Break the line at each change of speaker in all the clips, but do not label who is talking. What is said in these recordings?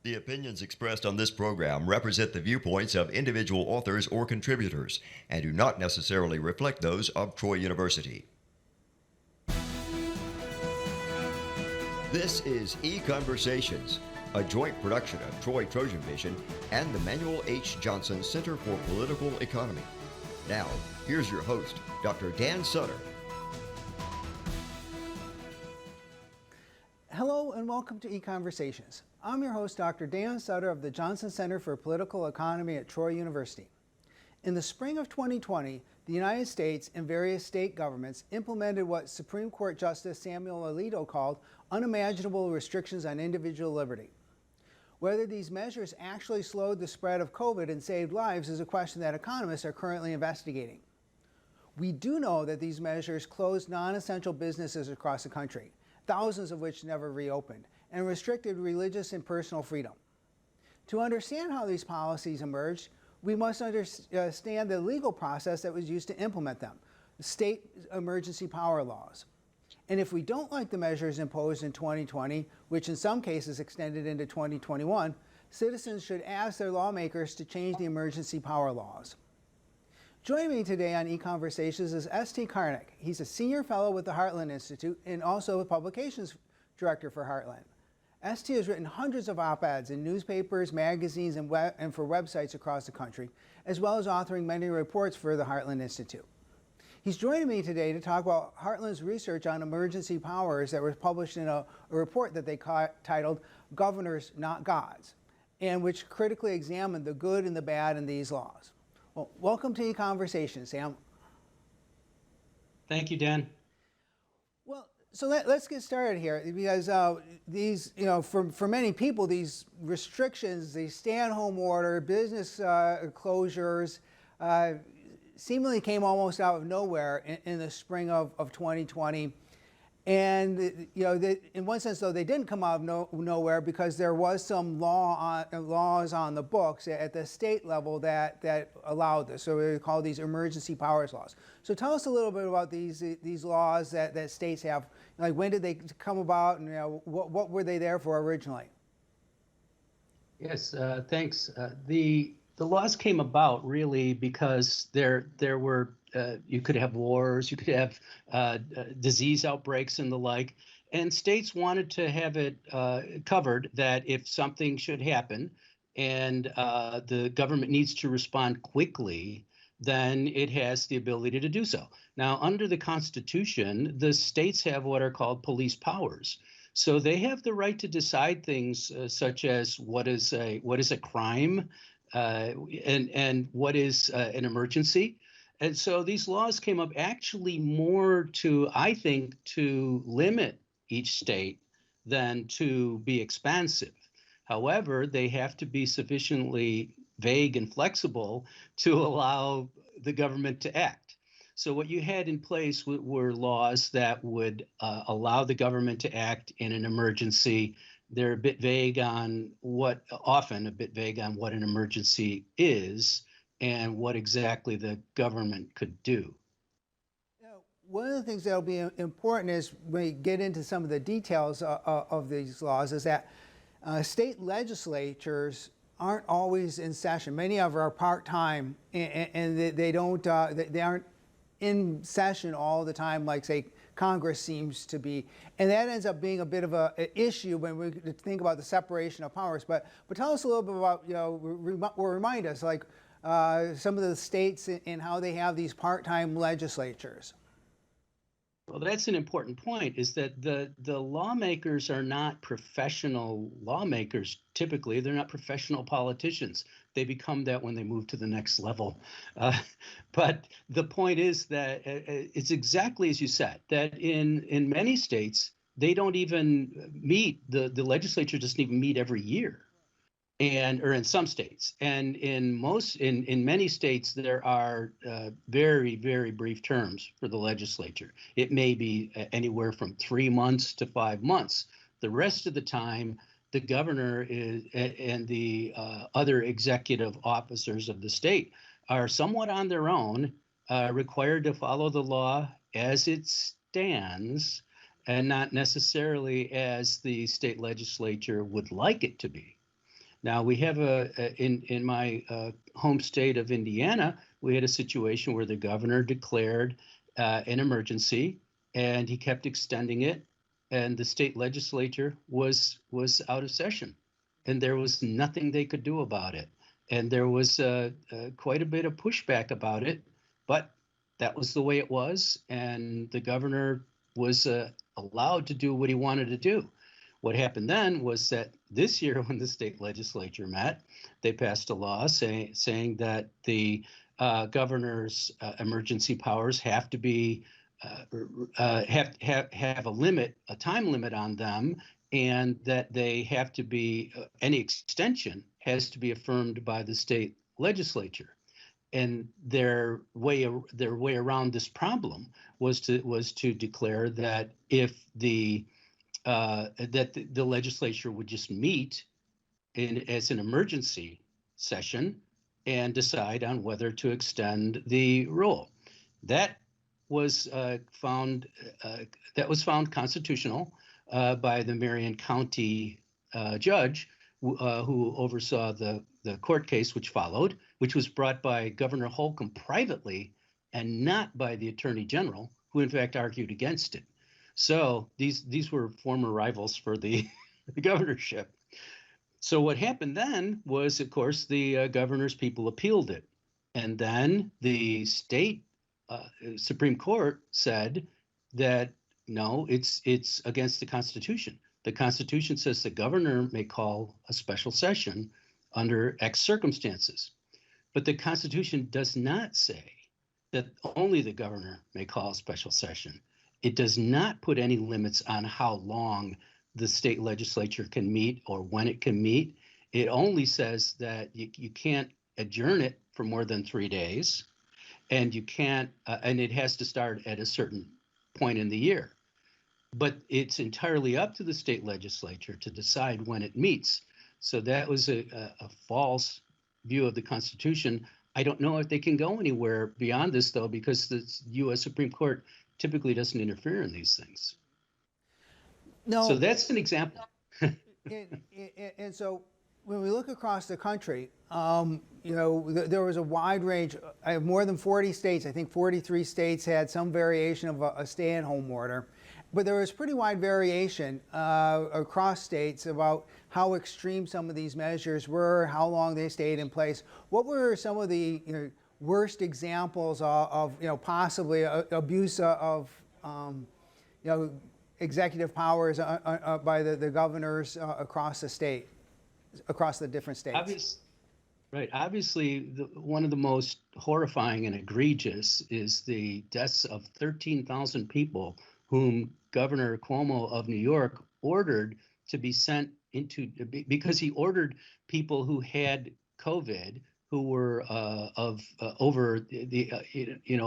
The opinions expressed on this program represent the viewpoints of individual authors or contributors and do not necessarily reflect those of Troy University. This is EconVersations, a joint production of Troy Trojan Vision and the Manuel Johnson Center for Political Economy. Now, here's your host, Dr. Dan Sutter.
Hello and welcome to EconVersations. I'm your host, Dr. Dan Sutter of the Johnson Center for Political Economy at Troy University. In the spring of 2020, the United States and various state governments implemented what Supreme Court Justice Samuel Alito called unimaginable restrictions on individual liberty. Whether these measures actually slowed the spread of COVID and saved lives is a question that economists are currently investigating. We do know that these measures closed non-essential businesses across the country, thousands of which never reopened, and restricted religious and personal freedom. To understand how these policies emerged, we must understand the legal process that was used to implement them, the state emergency power laws. And if we don't like the measures imposed in 2020, which in some cases extended into 2021, citizens should ask their lawmakers to change the emergency power laws. Joining me today on EconVersations is St. Karnick. He's a senior fellow with the Heartland Institute and also a publications director for Heartland. St. has written hundreds of op-eds in newspapers, magazines, and for websites across the country, as well as authoring many reports for the Heartland Institute. He's joining me today to talk about Heartland's research on emergency powers that was published in a report that they titled Governors, Not Gods, and which critically examined the good and the bad in these laws. Well, welcome to EconVersations, Sam.
Thank you, Dan.
Well, so let's get started here, because these, for many people, these restrictions, the stay-at-home order, business closures, seemingly came almost out of nowhere in the spring of 2020. And in one sense, though, they didn't come out of nowhere, because there was some laws on the books at the state level that allowed this. So we call these emergency powers laws. So tell us a little bit about these laws that states have. Like, when did they come about, and what were they there for originally?
Yes, thanks. The laws came about really because there were you could have wars, you could have disease outbreaks and the like, and states wanted to have it covered that if something should happen and the government needs to respond quickly, then it has the ability to do so. Now, under the Constitution, the states have what are called police powers. So they have the right to decide things such as what is a crime and what is an emergency. And so these laws came up actually more to, I think, to limit each state than to be expansive. However, they have to be sufficiently vague and flexible to allow the government to act. So what you had in place were laws that would allow the government to act in an emergency. They're a bit vague on often a bit vague on what an emergency is and what exactly the government could do.
One of the things that will be important is when we get into some of the details of these laws is that state legislatures aren't always in session. Many of them are part-time, and they aren't in session all the time, like, say, Congress seems to be, and that ends up being a bit of an issue when we think about the separation of powers. But tell us a little bit about, or remind us, like, some of the states and how they have these part-time legislatures.
Well, that's an important point, is that the lawmakers are not professional lawmakers. Typically, they're not professional politicians. They become that when they move to the next level. But the point is that it's exactly as you said, that in many states, they don't even meet, the legislature doesn't even meet every year. Or in some states, and in many states, there are very, very brief terms for the legislature. It may be anywhere from 3 months to 5 months. The rest of the time, the governor and the other executive officers of the state are somewhat on their own, required to follow the law as it stands, and not necessarily as the state legislature would like it to be. Now we have in my home state of Indiana, we had a situation where the governor declared an emergency, and he kept extending it, and the state legislature was out of session, and there was nothing they could do about it, and there was quite a bit of pushback about it, but that was the way it was, and the governor was allowed to do what he wanted to do. What happened then was that this year, when the state legislature met, they passed a law saying that the governor's emergency powers have to be have a limit, a time limit on them, and that they have to be any extension has to be affirmed by the state legislature. And their way around this problem was to declare that if the legislature would just meet as an emergency session and decide on whether to extend the rule. That was found constitutional by the Marion County judge who oversaw the court case which followed, which was brought by Governor Holcomb privately and not by the Attorney General, who in fact argued against it. So these were former rivals for the governorship. So what happened then was, of course, the governor's people appealed it. And then the state Supreme Court said that, no, it's against the Constitution. The Constitution says the governor may call a special session under X circumstances. But the Constitution does not say that only the governor may call a special session. It does not put any limits on how long the state legislature can meet or when it can meet. It only says that you can't adjourn it for more than 3 days, and you can't, and it has to start at a certain point in the year. But it's entirely up to the state legislature to decide when it meets. So that was a false view of the Constitution. I don't know if they can go anywhere beyond this, though, because the U.S. Supreme Court typically doesn't interfere in these things.
No.
So that's an example.
And so when we look across the country, there was a wide range. I have more than 40 states. I think 43 states had some variation of a stay-at-home order. But there was pretty wide variation across states about how extreme some of these measures were, how long they stayed in place. What were some of the worst examples of possibly abuse of executive powers by the governors across the state, across the different states?
Obviously, one of the most horrifying and egregious is the deaths of 13,000 people whom Governor Cuomo of New York ordered to be sent into, because he ordered people who had COVID, who were over the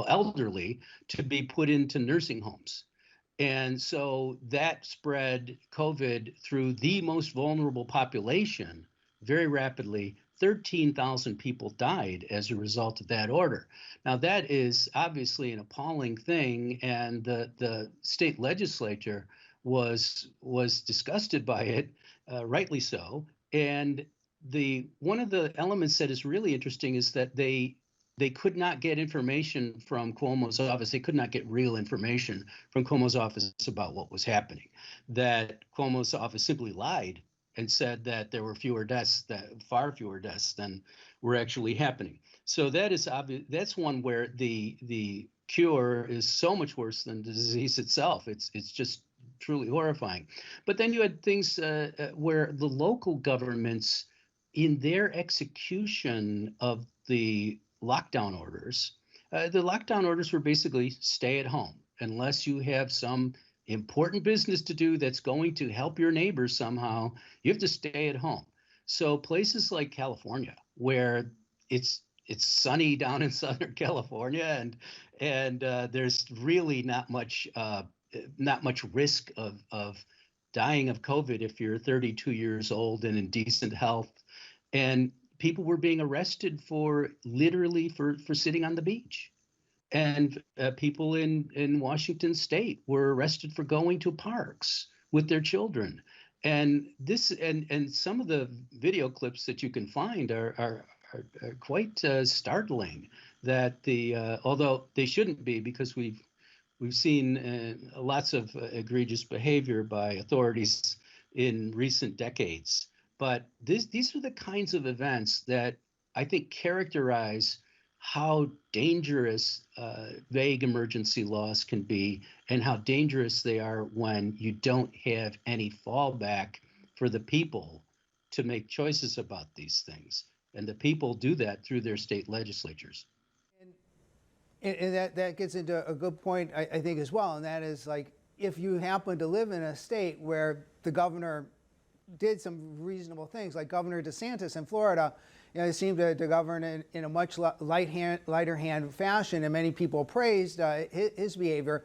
elderly, to be put into nursing homes. And so that spread COVID through the most vulnerable population very rapidly. 13,000 people died as a result of that order. Now, that is obviously an appalling thing, and the state legislature was disgusted by it, rightly so. And one of the elements that is really interesting is that they could not get information from Cuomo's office. They could not get real information from Cuomo's office about what was happening. That Cuomo's office simply lied and said that there were far fewer deaths than were actually happening. So that is obvious. That's one where the cure is so much worse than the disease itself. It's just truly horrifying. But then you had things where the local governments, in their execution of the lockdown orders were basically stay at home unless you have some important business to do that's going to help your neighbors somehow. You have to stay at home. So places like California, where it's sunny down in Southern California, and there's really not much risk of dying of COVID if you're 32 years old and in decent health. And people were being arrested for sitting on the beach. And people in Washington State were arrested for going to parks with their children. And this and some of the video clips that you can find are quite startling. That although they shouldn't be, because we've seen lots of egregious behavior by authorities in recent decades. But these are the kinds of events that I think characterize how dangerous vague emergency laws can be, and how dangerous they are when you don't have any fallback for the people to make choices about these things. And the people do that through their state legislatures.
And that gets into a good point, I think, as well, and that is, like, if you happen to live in a state where the governor did some reasonable things, like Governor DeSantis in Florida, he seemed to govern in a much lighter hand fashion, and many people praised his behavior.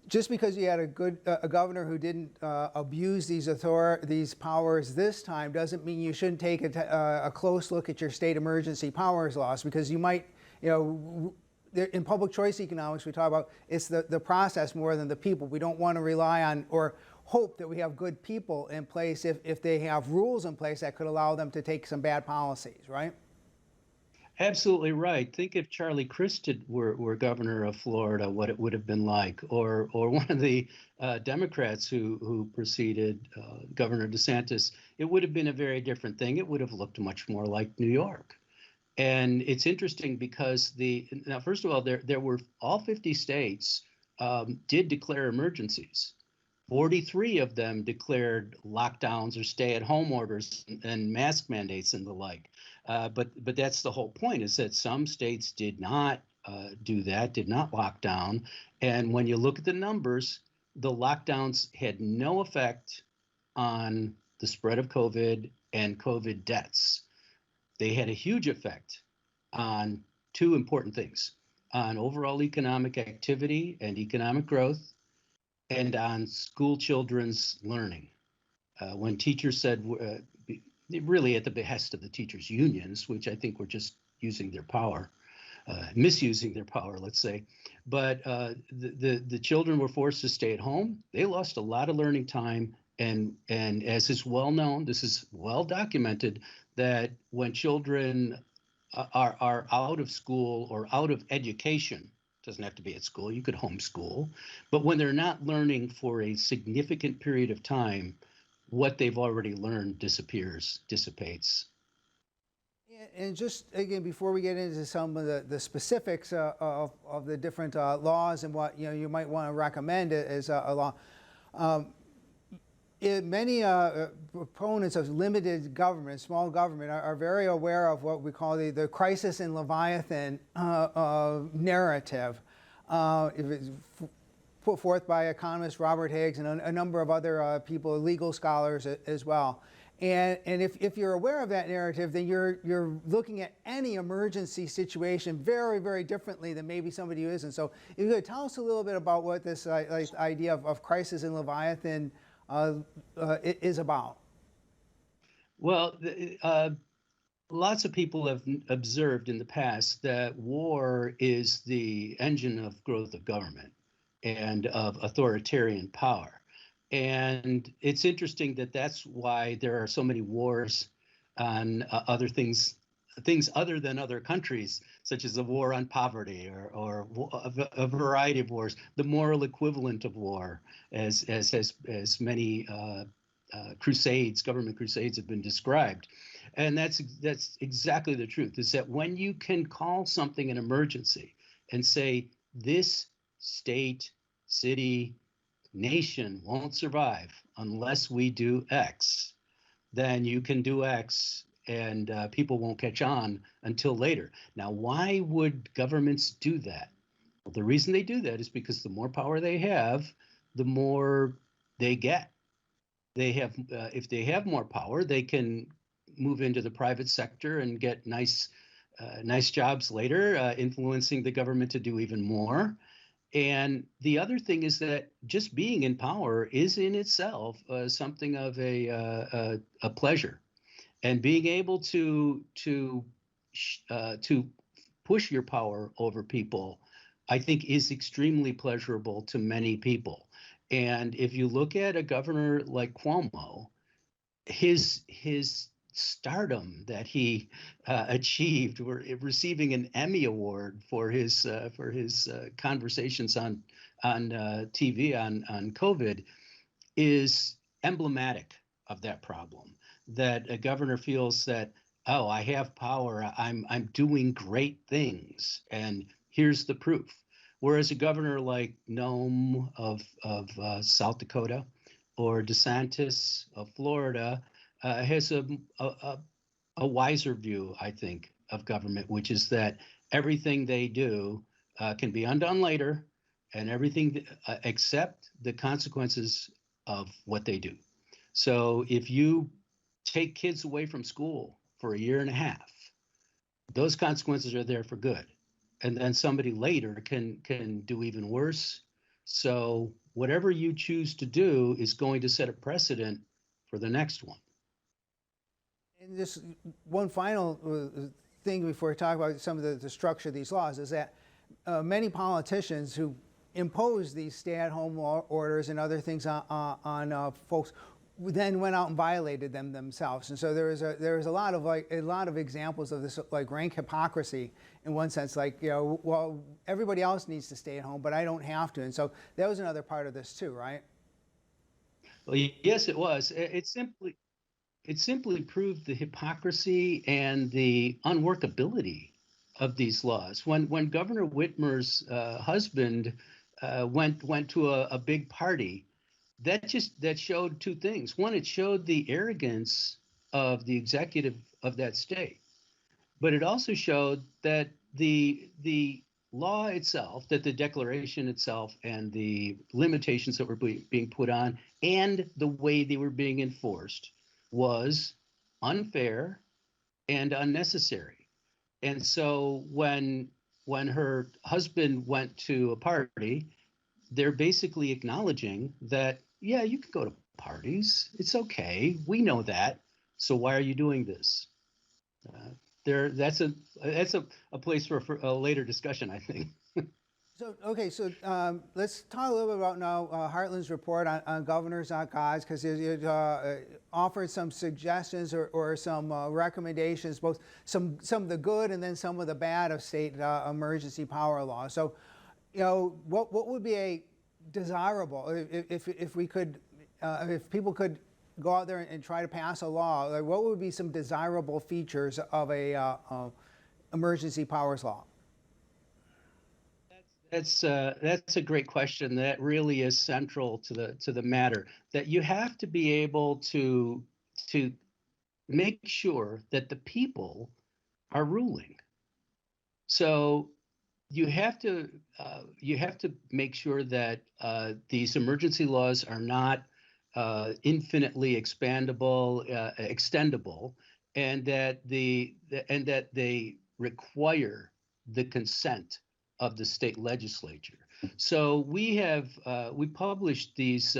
Just because you had a governor who didn't abuse these powers this time doesn't mean you shouldn't take a close look at your state emergency powers laws, because you might, in public choice economics, we talk about it's the process more than the people. We don't want to rely on or hope that we have good people in place if they have rules in place that could allow them to take some bad policies, right?
Absolutely right. Think if Charlie Crist were governor of Florida, what it would have been like, or one of the Democrats who preceded Governor DeSantis. It would have been a very different thing. It would have looked much more like New York. And it's interesting because now, first of all, there were all 50 states did declare emergencies. 43 of them declared lockdowns or stay-at-home orders and mask mandates and the like. But that's the whole point, is that some states did not do that, did not lock down. And when you look at the numbers, the lockdowns had no effect on the spread of COVID and COVID deaths. They had a huge effect on two important things: on overall economic activity and economic growth, and on school children's learning. When teachers said, really at the behest of the teachers' unions, which I think were just using their power, misusing their power, let's say, but the children were forced to stay at home. They lost a lot of learning time, and as is well known, this is well documented, that when children are out of school or out of education, doesn't have to be at school, you could homeschool, but when they're not learning for a significant period of time, what they've already learned dissipates.
And just again, before we get into some of the specifics of the different laws and what you might want to recommend as a law, many proponents of limited government, small government, are very aware of what we call the crisis in Leviathan narrative. If it's put forth by economist Robert Higgs and a number of other people, legal scholars as well. And if you're aware of that narrative, then you're looking at any emergency situation very, very differently than maybe somebody who isn't. So if you could tell us a little bit about what this idea of crisis in Leviathan is about.
Well, lots of people have observed in the past that war is the engine of growth of government and of authoritarian power. And it's interesting that that's why there are so many wars on other things other than other countries, such as the war on poverty or a variety of wars, the moral equivalent of war, as many crusades, government crusades, have been described. And that's exactly the truth, is that when you can call something an emergency and say this state, city, nation won't survive unless we do X, then you can do X, and people won't catch on until later. Now, why would governments do that? Well, the reason they do that is because the more power they have, the more they get. They have, if they have more power, they can move into the private sector and get nice jobs later, influencing the government to do even more. And the other thing is that just being in power is in itself something of a pleasure, and being able to push your power over people, I think, is extremely pleasurable to many people. And if you look at a governor like Cuomo, his stardom that he achieved, receiving an Emmy Award for his conversations on TV on COVID, is emblematic of that problem. That a governor feels that, oh, I have power, I'm doing great things, and here's the proof. Whereas a governor like Nome of South Dakota, or DeSantis of Florida, has a wiser view, I think, of government, which is that everything they do can be undone later, and everything except the consequences of what they do. So if you take kids away from school for a year and a half, those consequences are there for good. And then somebody later can do even worse. So whatever you choose to do is going to set a precedent for the next one.
And just one final thing before we talk about some of the structure of these laws is that many politicians who impose these stay-at-home orders and other things on folks then went out and violated them themselves. And so there is a lot of examples of this like rank hypocrisy in one sense, like, you know, well, everybody else needs to stay at home, but I don't have to. And so that was another part of this too, right?
Well, yes, it was. It simply proved the hypocrisy and the unworkability of these laws. When Governor Whitmer's husband went to a big party, that showed two things. One, it showed the arrogance of the executive of that state, but it also showed that the law itself, that the declaration itself and the limitations that were being put on and the way they were being enforced was unfair and unnecessary. And so when her husband went to a party, they're basically acknowledging that, yeah, you can go to parties. It's okay. We know that. So why are you doing this? That's a place for a later discussion, I think.
So, okay, so let's talk a little bit about now Heartland's report on governors, not gods, because it offered some suggestions or some recommendations, both some of the good and then some of the bad of state emergency power law. So, you know, what would be a desirable, if we could, if people could go out there and try to pass a law, like what would be some desirable features of a emergency powers law?
That's a great question. That really is central to the matter. That you have to be able to make sure that the people are ruling. So you have to make sure that these emergency laws are not infinitely expandable, extendable, and that they require the consent of the state legislature. So we published these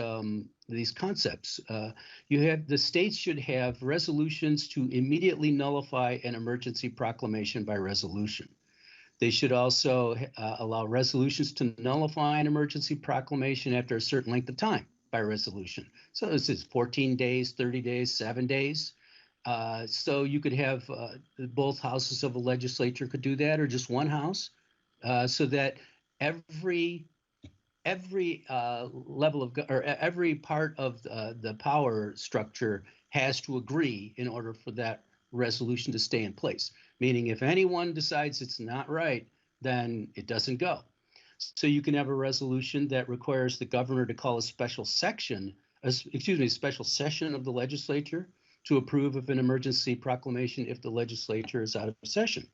concepts. The states should have resolutions to immediately nullify an emergency proclamation by resolution. They should also allow resolutions to nullify an emergency proclamation after a certain length of time by resolution. So this is 14 days, 30 days, 7 days. So you could have both houses of a legislature could do that, or just one house. So that every level of, or every part of the power structure has to agree in order for that resolution to stay in place. Meaning, if anyone decides it's not right, then it doesn't go. So you can have a resolution that requires the governor to call a special session of the legislature to approve of an emergency proclamation if the legislature is out of session.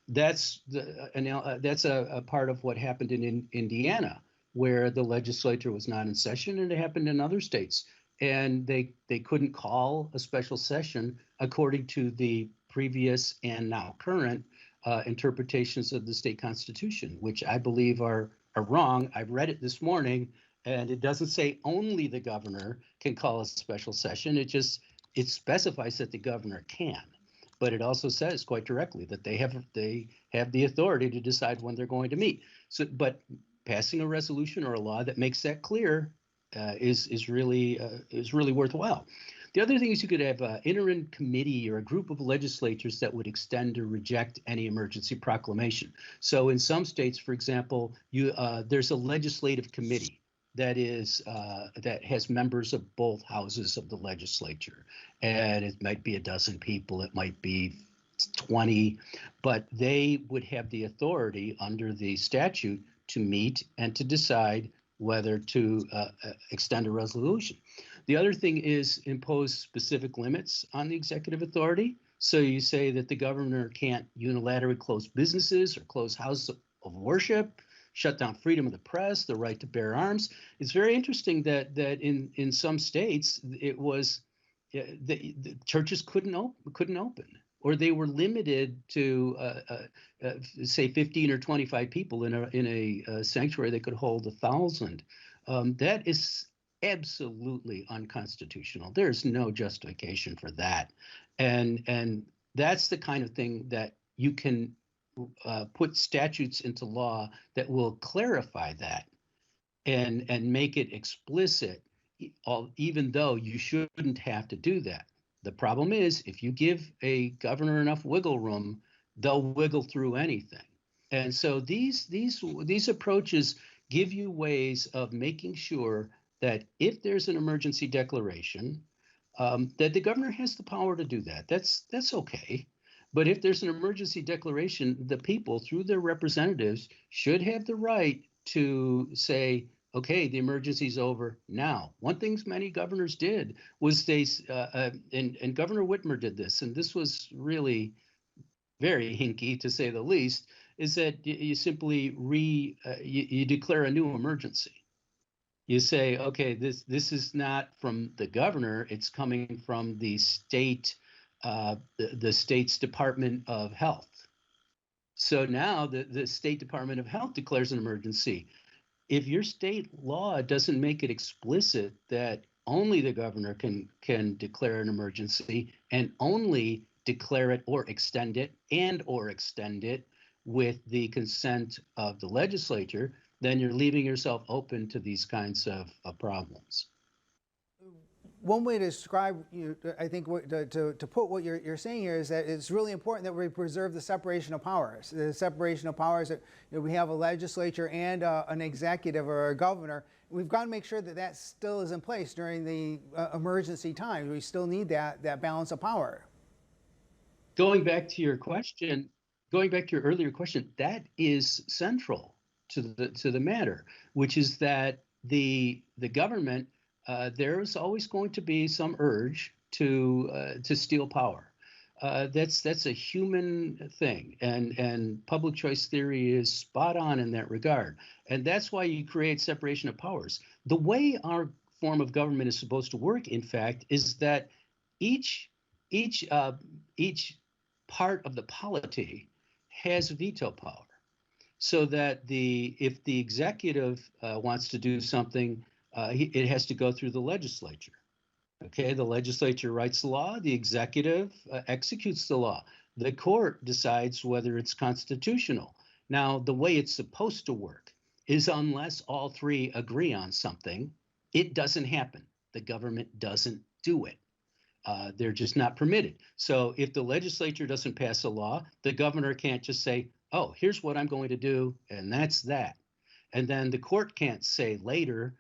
That's a part of what happened in Indiana, where the legislature was not in session, and it happened in other states. And they couldn't call a special session according to the previous and now current interpretations of the state constitution, which I believe are wrong. I've read it this morning, and it doesn't say only the governor can call a special session. It specifies that the governor can. But it also says quite directly that they have the authority to decide when they're going to meet. So, but passing a resolution or a law that makes that clear is really worthwhile. The other thing is you could have an interim committee or a group of legislatures that would extend or reject any emergency proclamation. So in some states, for example, there's a legislative committee that has members of both houses of the legislature, and it might be a dozen people, it might be 20, but they would have the authority under the statute to meet and to decide whether to extend a resolution. The other thing is impose specific limits on the executive authority. So you say that the governor can't unilaterally close businesses or close houses of worship, shut down freedom of the press, the right to bear arms. It's very interesting that in some states it was the churches couldn't open, or they were limited to say 15 or 25 people in a sanctuary that could hold 1,000. That is absolutely unconstitutional. There's no justification for that, and that's the kind of thing that you can put statutes into law that will clarify that and make it explicit, even though you shouldn't have to do that. The problem is if you give a governor enough wiggle room, they'll wiggle through anything. And so these approaches give you ways of making sure that if there's an emergency declaration, that the governor has the power to do that. That's okay. But if there's an emergency declaration, the people, through their representatives, should have the right to say, okay, the emergency's over now. One thing many governors did was and Governor Whitmer did this, and this was really very hinky to say the least, is that you simply you declare a new emergency. You say, okay, this is not from the governor, it's coming from the state, the state's Department of Health. So now the State Department of Health declares an emergency. If your state law doesn't make it explicit that only the governor can declare an emergency and only declare it or extend it with the consent of the legislature, then you're leaving yourself open to these kinds of problems.
One way to describe, I think, to put what you're saying here is that it's really important that we preserve the separation of powers. The separation of powers that we have a legislature and an executive or a governor. We've got to make sure that that still is in place during the emergency times. We still need that balance of power.
Going back to your earlier question, that is central to the matter, which is that the government. There is always going to be some urge to steal power. That's a human thing, and public choice theory is spot on in that regard. And that's why you create separation of powers. The way our form of government is supposed to work, in fact, is that each part of the polity has veto power, so that if the executive wants to do something, it has to go through the legislature. Okay, the legislature writes the law, the executive executes the law. The court decides whether it's constitutional. Now, the way it's supposed to work is unless all three agree on something, it doesn't happen. The government doesn't do it. They're just not permitted. So if the legislature doesn't pass a law, the governor can't just say, oh, here's what I'm going to do, and that's that. And then the court can't say later,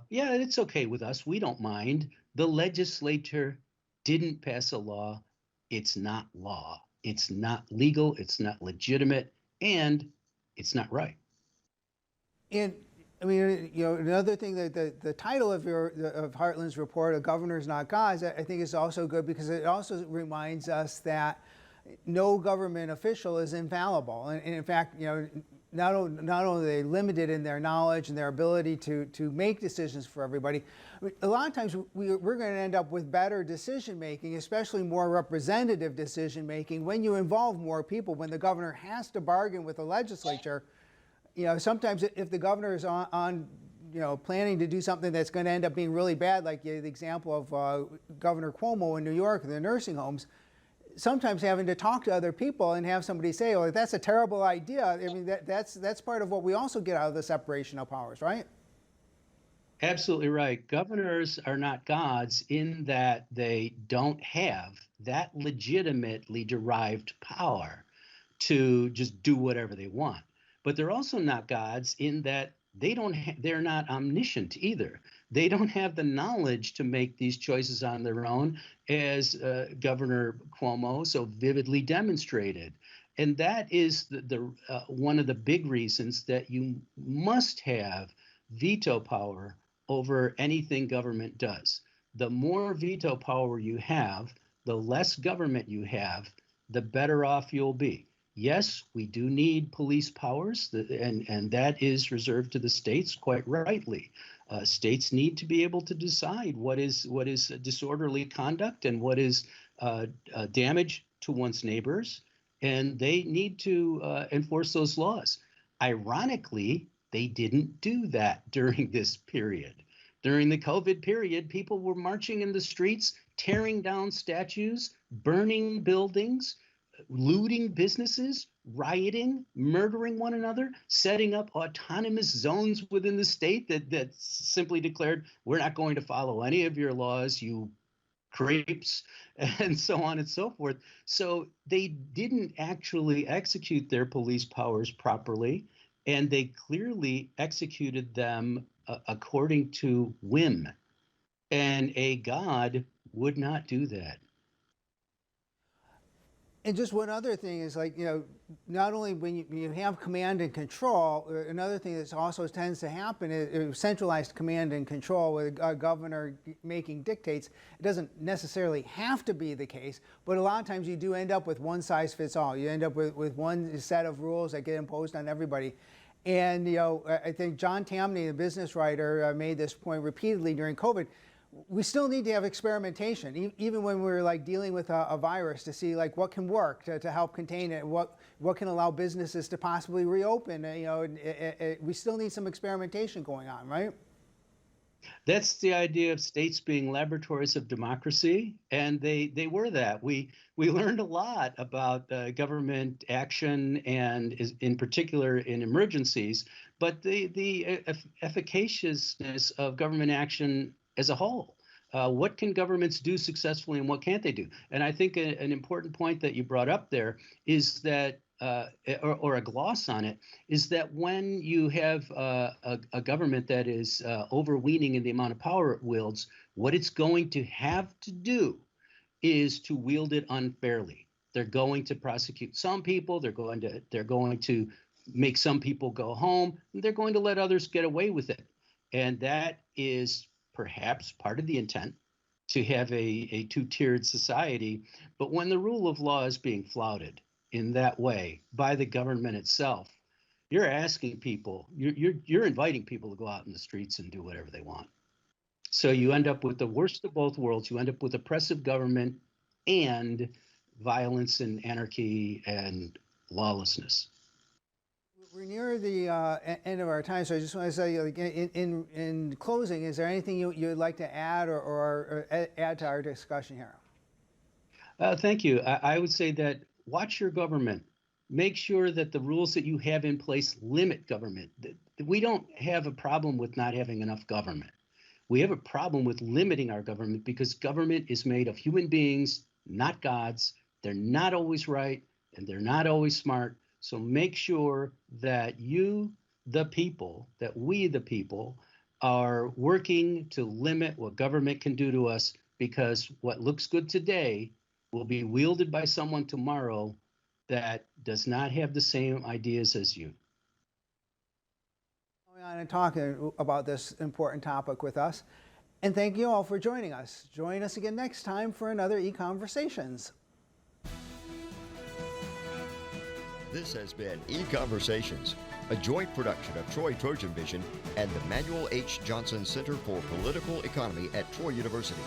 yeah, it's okay with us. We don't mind. The legislature didn't pass a law. It's not law. It's not legal. It's not legitimate, and it's not right.
And I mean, another thing that the title of Heartland's report, "A Governor's Not Gods," I think is also good because it also reminds us that no government official is infallible, and in fact, not only are they limited in their knowledge and their ability to make decisions for everybody, a lot of times we're going to end up with better decision making, especially more representative decision making, when you involve more people, when the governor has to bargain with the legislature. Sometimes if the governor is on planning to do something that's going to end up being really bad, like the example of Governor Cuomo in New York, the nursing homes, sometimes having to talk to other people and have somebody say, "Oh, that's a terrible idea." I mean, that's part of what we also get out of the separation of powers, right?
Absolutely right. Governors are not gods in that they don't have that legitimately derived power to just do whatever they want. But they're also not gods in that they're not omniscient either. They don't have the knowledge to make these choices on their own, as Governor Cuomo so vividly demonstrated. And that is the one of the big reasons that you must have veto power over anything government does. The more veto power you have, the less government you have, the better off you'll be. Yes, we do need police powers, and that is reserved to the states quite rightly. States need to be able to decide what is disorderly conduct and what is damage to one's neighbors, and they need to enforce those laws. Ironically, they didn't do that during this period. During the COVID period, people were marching in the streets, tearing down statues, burning buildings, looting businesses, rioting, murdering one another, setting up autonomous zones within the state that simply declared, we're not going to follow any of your laws, you creeps, and so on and so forth. So they didn't actually execute their police powers properly, and they clearly executed them according to whim. And a god would not do that.
And just one other thing is, like, not only when you have command and control, another thing that also tends to happen is centralized command and control with a governor making dictates. It doesn't necessarily have to be the case, but a lot of times you do end up with one size fits all. You end up with one set of rules that get imposed on everybody. And I think John Tamny, the business writer, made this point repeatedly during COVID. We still need to have experimentation, even when we're like dealing with a virus, to see like what can work to help contain it, what can allow businesses to possibly reopen. We still need some experimentation going on, right?
That's the idea of states being laboratories of democracy, and they were that. We learned a lot about government action, and in particular in emergencies, but the efficaciousness of government action as a whole. What can governments do successfully and what can't they do? And I think an important point that you brought up there is that, or a gloss on it, is that when you have a government that is overweening in the amount of power it wields, what it's going to have to do is to wield it unfairly. They're going to prosecute some people. They're going to make some people go home. They're going to let others get away with it. And that is perhaps part of the intent, to have a two-tiered society. But when the rule of law is being flouted in that way by the government itself, you're asking people, you're inviting people to go out in the streets and do whatever they want. So you end up with the worst of both worlds. You end up with oppressive government and violence and anarchy and lawlessness.
We're near the end of our time, so I just want to say, like, in closing, is there anything you'd like to add or add to our discussion here?
Thank you. I would say that watch your government. Make sure that the rules that you have in place limit government. We don't have a problem with not having enough government. We have a problem with limiting our government, because government is made of human beings, not gods. They're not always right, and they're not always smart. So make sure that we, the people, are working to limit what government can do to us, because what looks good today will be wielded by someone tomorrow that does not have the same ideas as you.
Going on and talking about this important topic with us. And thank you all for joining us. Join us again next time for another EconVersations.
This has been EconVersations, a joint production of Troy Trojan Vision and the Manuel H. Johnson Center for Political Economy at Troy University.